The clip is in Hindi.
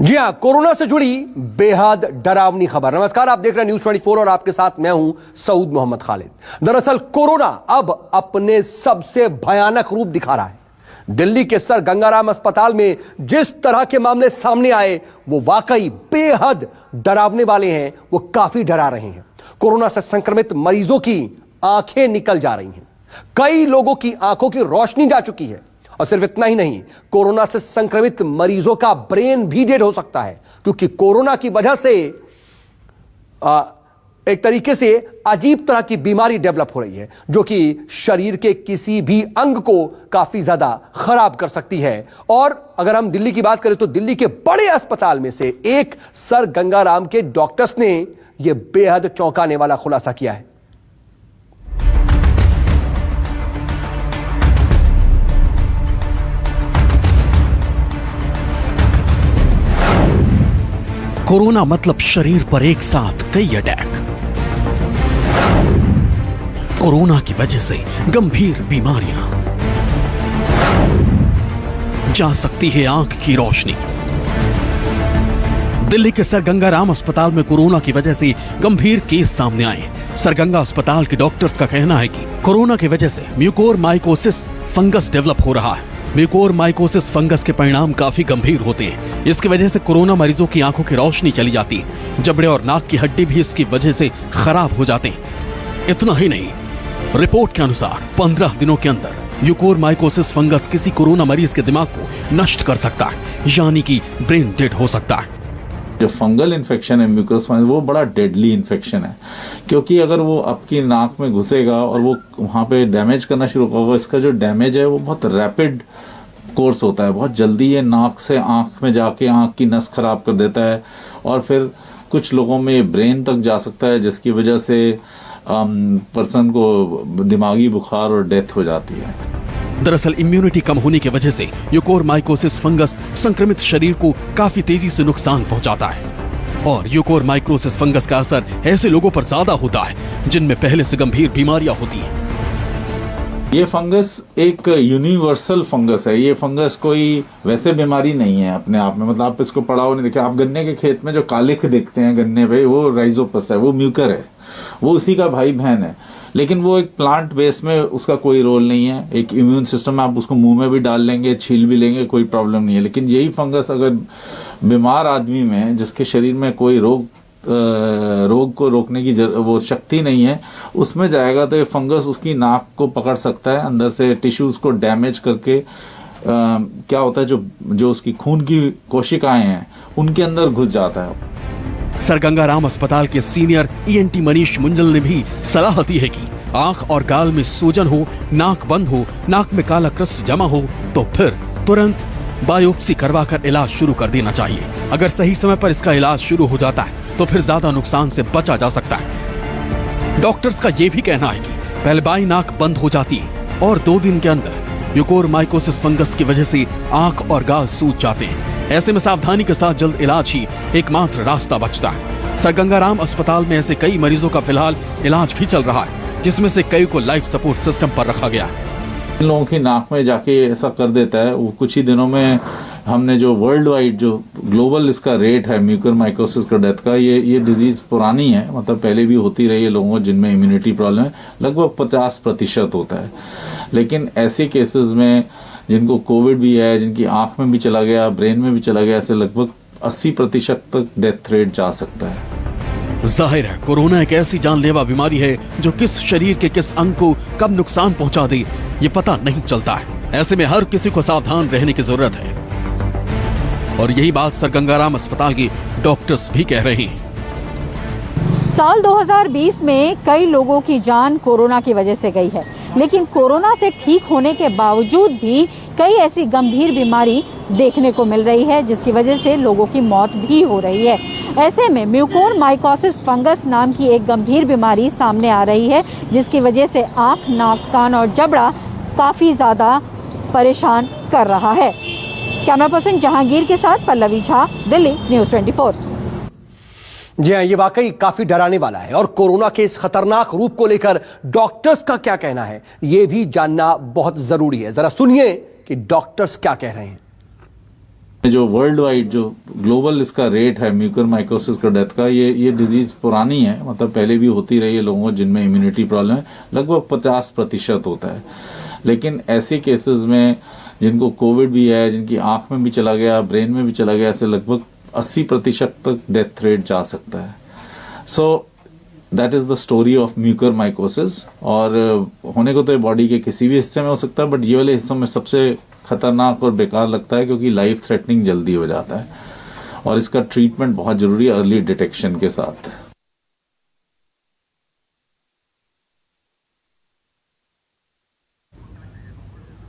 जी हां, कोरोना से जुड़ी बेहद डरावनी खबर। नमस्कार, आप देख रहे हैं न्यूज़ 24 और आपके साथ मैं हूं सऊद मोहम्मद खालिद। दरअसल कोरोना अब अपने सबसे भयानक रूप दिखा रहा है। दिल्ली के सर गंगाराम अस्पताल में जिस तरह के मामले सामने आए वो वाकई बेहद डरावने वाले हैं, वो काफी डरा रहे हैं। कोरोना से संक्रमित मरीजों की आंखें निकल जा रही हैं, कई लोगों की आंखों की रोशनी जा चुकी है। और सिर्फ इतना ही नहीं, कोरोना से संक्रमित मरीजों का ब्रेन भी डेड हो सकता है, क्योंकि कोरोना की वजह से एक तरीके से अजीब तरह की बीमारी डेवलप हो रही है, जो कि शरीर के किसी भी अंग को काफी ज्यादा खराब कर सकती है। और अगर हम दिल्ली की बात करें तो दिल्ली के बड़े अस्पताल में से एक सर गंगाराम के डॉक्टर्स ने यह बेहद चौंकाने वाला खुलासा किया है। कोरोना मतलब शरीर पर एक साथ कई अटैक। कोरोना की वजह से गंभीर बीमारियां, जा सकती है आंख की रोशनी। दिल्ली के सर गंगाराम अस्पताल में कोरोना की वजह से गंभीर केस सामने आए। सर गंगा अस्पताल के डॉक्टर्स का कहना है कि कोरोना की वजह से म्यूकोरमाइकोसिस फंगस डेवलप हो रहा है। म्यूकोरमाइकोसिस फंगस के परिणाम काफी गंभीर होते हैं। इसकी वजह से कोरोना मरीजों की आंखों की रोशनी चली जाती है। जबड़े और नाक की हड्डी भी इसकी वजह से खराब हो जाते हैं। इतना ही नहीं, रिपोर्ट के अनुसार 15 दिनों के अंदर म्यूकोरमाइकोसिस फंगस किसी कोरोना मरीज के दिमाग को नष्ट कर सकता है, यानी कि ब्रेन डेड हो सकता है। जो फंगल इन्फेक्शन है म्यूकोरमाइकोसिस, वो बड़ा डेडली इन्फेक्शन है, क्योंकि अगर वो आपकी नाक में घुसेगा और वो वहाँ पे डैमेज करना शुरू होगा, इसका जो डैमेज है वो बहुत रैपिड कोर्स होता है, बहुत जल्दी ये नाक से आंख में जाके आंख की नस खराब कर देता है और फिर कुछ लोगों में ब्रेन तक जा सकता है, जिसकी वजह से पर्सन को दिमागी बुखार और डेथ हो जाती है। दरअसल इम्यूनिटी कम होने की वजह से म्यूकोरमाइकोसिस फंगस संक्रमित शरीर को काफी तेजी से नुकसान पहुंचाता है। और म्यूकोरमाइकोसिस फंगस का असर ऐसे लोगों पर ज्यादा होता है जिनमें पहले से गंभीर बीमारियां होती हैं। ये फंगस एक यूनिवर्सल फंगस है। ये फंगस कोई वैसे बीमारी नहीं है अपने आप में, मतलब आप इसको पढ़ा हो नहीं देखा। आप गन्ने के खेत में जो कालिख देखते हैं गन्ने पे, वो राइजोपस है, वो म्यूकर है, वो उसी का भाई बहन है। लेकिन वो एक प्लांट बेस में उसका कोई रोल नहीं है। एक इम्यून सिस्टम में आप उसको मुंह में भी डाल लेंगे, छील भी लेंगे, कोई प्रॉब्लम नहीं है। लेकिन यही फंगस अगर बीमार आदमी में, जिसके शरीर में कोई रोग को रोकने की वो शक्ति नहीं है, उसमें जाएगा तो ये फंगस उसकी नाक को पकड़ सकता है, अंदर से टिश्यूज को डैमेज करके क्या होता है, जो उसकी खून की कोशिकाएं हैं उनके अंदर घुस जाता है। सर गंगाराम अस्पताल के सीनियर ईएनटी मनीष मुंजल ने भी सलाह दी है कि आंख और गाल में सूजन हो, नाक बंद हो, नाक में काला क्रस्ट जमा हो तो फिर तुरंत बायोप्सी करवाकर इलाज शुरू कर देना चाहिए। अगर सही समय पर इसका इलाज शुरू हो जाता है तो फिर ज्यादा नुकसान से बचा जा सकता है। डॉक्टर्स का यह भी कहना है कि पहले बाई नाक बंद हो जाती है और 2 दिन के अंदर म्यूकोरमाइकोसिस फंगस की वजह से आंख और गाल सूज जाते हैं। ऐसे में सावधानी के साथ जल्द इलाज ही एकमात्र रास्ता बचता है। सर गंगाराम अस्पताल में ऐसे कई मरीजों का फिलहाल इलाज भी चल रहा है, जिसमें से कई को लाइफ सपोर्ट सिस्टम पर रखा गया है। इन लोगों की नाक में जाके ऐसा कर देता है। वो कुछ ही दिनों में हमने जो वर्ल्ड वाइड जो ग्लोबल इसका रेट है म्यूकोरमाइकोसिस का डेथ का, ये डिजीज पुरानी है, मतलब पहले भी होती रही है लोगों को जिनमें इम्यूनिटी प्रॉब्लम है, लगभग 50% होता है। लेकिन ऐसे केसेस में जिनको कोविड भी है, जिनकी आंख में भी चला गया, ब्रेन में भी चला गया, ऐसे लगभग 80% तक डेथ रेट जा सकता है। जाहिर है कोरोना एक ऐसी जानलेवा बीमारी है जो किस शरीर के किस अंग को कब नुकसान पहुंचा दे ये पता नहीं चलता है। ऐसे में हर किसी को सावधान रहने की जरूरत है और यही बात सर गंगाराम अस्पताल के डॉक्टर्स भी कह रहे हैं। साल 2020 में कई लोगों की जान कोरोना की वजह से गई है, लेकिन कोरोना से ठीक होने के बावजूद भी कई ऐसी गंभीर बीमारी देखने को मिल रही है, जिसकी वजह से लोगों की मौत भी हो रही है। ऐसे में म्यूकोरमाइकोसिस फंगस नाम की एक गंभीर बीमारी सामने आ रही है, जिसकी वजह से आँख, नाक, कान और जबड़ा काफ़ी ज़्यादा परेशान कर रहा है। कैमरा पर्सन जहांगीर के साथ पल्लवी झा, दिल्ली, न्यूज़ 24। जी हाँ, ये वाकई काफी डराने वाला है और कोरोना के इस खतरनाक रूप को लेकर डॉक्टर्स का क्या कहना है, ये भी जानना बहुत जरूरी है। जरा सुनिए कि डॉक्टर्स क्या कह रहे हैं। जो वर्ल्ड वाइड जो ग्लोबल इसका रेट है म्यूकरमाइकोसिस का डेथ का, ये डिजीज पुरानी है, मतलब पहले भी होती रही है लोगों को जिनमें इम्यूनिटी प्रॉब्लम है, लगभग 50% होता है। लेकिन ऐसे केसेस में जिनको कोविड भी है, जिनकी आंख में भी चला गया, ब्रेन में भी चला गया, ऐसे लगभग 80% तक डेथ रेट जा सकता है। So that is the story of mucormycosis. और होने को तो बॉडी के किसी भी हिस्से में हो सकता है, बट ये वाले हिस्सों में सबसे खतरनाक और बेकार लगता है क्योंकि लाइफ थ्रेटनिंग जल्दी हो जाता है और इसका ट्रीटमेंट बहुत जरूरी है अर्ली डिटेक्शन के साथ।